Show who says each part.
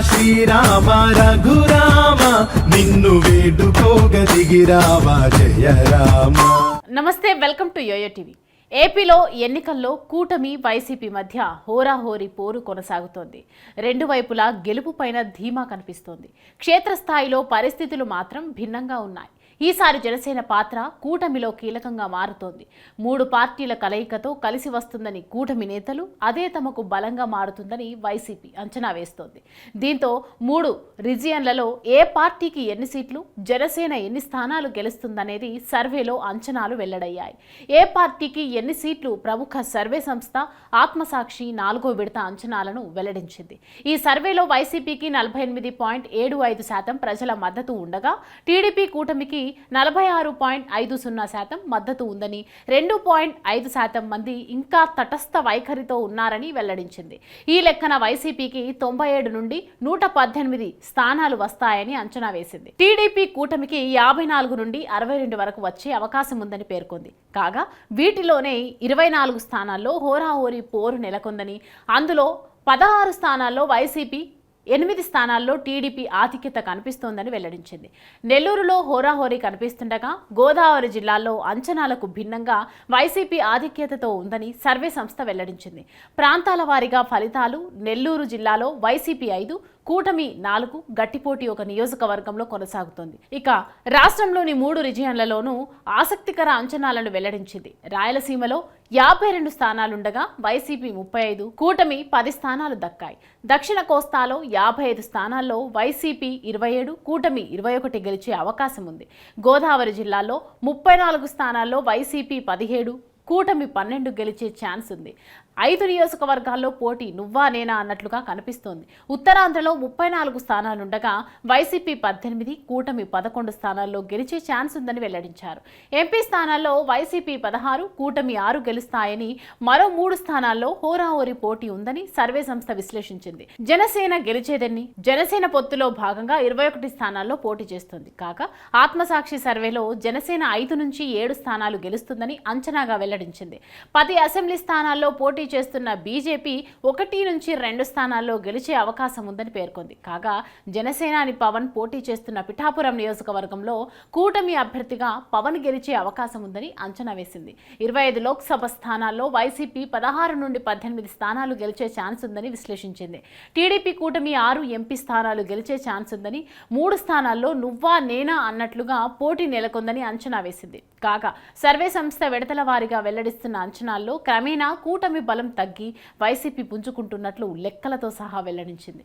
Speaker 1: శ్రీరామ రఘురామ నిన్ను వేడుకోగ దిగిరావా జయ రామ.
Speaker 2: నమస్తే, welcome to yo-yo TV. ఏపీలో ఎన్నికల్లో కూటమి వైసీపీ మధ్య హోరాహోరీ పోరు కొనసాగుతోంది. రెండు వైపులా గెలుపు పైన ధీమా కనిపిస్తోంది. క్షేత్రస్థాయిలో పరిస్థితులు మాత్రం భిన్నంగా ఉన్నాయి. ఈసారి జనసేన పాత్ర కూటమిలో కీలకంగా మారుతోంది. మూడు పార్టీల కలయికతో కలిసి వస్తుందని కూటమి నేతలు, అదే తమకు బలంగా మారుతుందని వైసీపీ అంచనా వేస్తోంది. దీంతో మూడు రీజియన్లలో ఏ పార్టీకి ఎన్ని సీట్లు, జనసేన ఎన్ని స్థానాలు గెలుస్తుందనేది సర్వేలో అంచనాలు వెల్లడయ్యాయి. ఏ పార్టీకి ఎన్ని సీట్లు ప్రముఖ సర్వే సంస్థ ఆత్మసాక్షి 4వ విడత అంచనాలను వెల్లడించింది. ఈ సర్వేలో వైసీపీకి 48.75% ప్రజల మద్దతు ఉండగా, టీడీపీ కూటమికి 46.50% మద్దతు ఉందని, 2.5% మంది ఇంకా తటస్థ వైఖరితో ఉన్నారని వెల్లడించింది. ఈ లెక్కన వైసీపీకి 97 నుండి 118 స్థానాలు వస్తాయని అంచనా వేసింది. టీడీపీ కూటమికి 54 నుండి 62 వరకు వచ్చే అవకాశం ఉందని పేర్కొంది. కాగా వీటిలోనే 24 స్థానాల్లో హోరాహోరీ పోరు నెలకొందని, అందులో 16 స్థానాల్లో వైసీపీ, 8 స్థానాల్లో టీడీపీ ఆధిక్యత కనిపిస్తోందని వెల్లడించింది. నెల్లూరులో హోరాహోరీ కనిపిస్తుండగా, గోదావరి జిల్లాల్లో అంచనాలకు భిన్నంగా వైసీపీ ఆధిక్యతతో ఉందని సర్వే సంస్థ వెల్లడించింది. ప్రాంతాల వారీగా ఫలితాలు: నెల్లూరు జిల్లాలో వైసీపీ 5, కూటమి 4, గట్టిపోటీ ఒక నియోజకవర్గంలో కొనసాగుతోంది. ఇక రాష్ట్రంలోని 3 రీజియన్లలోనూ ఆసక్తికర అంచనాలను వెల్లడించింది. రాయలసీమలో 52 స్థానాలుండగా వైసీపీ 35, కూటమి 10 స్థానాలు దక్కాయి. దక్షిణ కోస్తాలో 55 స్థానాల్లో వైసీపీ 27, కూటమి 21 గెలిచే అవకాశం ఉంది. గోదావరి జిల్లాలో 34 స్థానాల్లో వైసీపీ 17, కూటమి 12 గెలిచే ఛాన్స్ ఉంది. 5 నియోజకవర్గాల్లో పోటీ నువ్వా నేనా అన్నట్లుగా కనిపిస్తోంది. ఉత్తరాంధ్రలో 34 స్థానాలుండగా వైసీపీ 18, కూటమి 11 స్థానాల్లో గెలిచే ఛాన్స్ ఉందని వెల్లడించారు. ఎంపీ స్థానాల్లో వైసీపీ 16, కూటమి 6 గెలుస్తాయని, మరో 3 స్థానాల్లో హోరాహోరీ పోటీ ఉందని సర్వే సంస్థ విశ్లేషించింది. జనసేన గెలిచేదని, జనసేన పొత్తులో భాగంగా 21 స్థానాల్లో పోటీ చేస్తుంది. కాగా ఆత్మసాక్షి సర్వేలో జనసేన 5 నుంచి 7 స్థానాలు గెలుస్తుందని అంచనాగా వెల్లడించింది. 10 అసెంబ్లీ స్థానాల్లో పోటీ చేస్తున్న బీజేపీ 1 నుంచి 2 స్థానాల్లో గెలిచే అవకాశం ఉందని పేర్కొంది. కాగా జనసేనాని పవన్ పోటీ చేస్తున్న పిఠాపురం నియోజకవర్గంలో కూటమి అభ్యర్థిగా పవన్ గెలిచే అవకాశం ఉందని అంచనా వేసింది. 25 లోక్సభ స్థానాల్లో వైసీపీ 16 నుండి 18 స్థానాలు గెలిచే ఛాన్స్ ఉందని విశ్లేషించింది. టీడీపీ కూటమి 6 ఎంపీ స్థానాలు గెలిచే ఛాన్స్ ఉందని, 3 స్థానాల్లో నువ్వా నేనా అన్నట్లుగా పోటీ నెలకొందని అంచనా వేసింది. కాగా సర్వే సంస్థ విడతల వారీగా వెల్లడిస్తున్న అంచనాల్లో క్రమేణా కూటమి బలం తగ్గి వైసీపీ పుంజుకుంటున్నట్లు లెక్కలతో సహా వెల్లడించింది.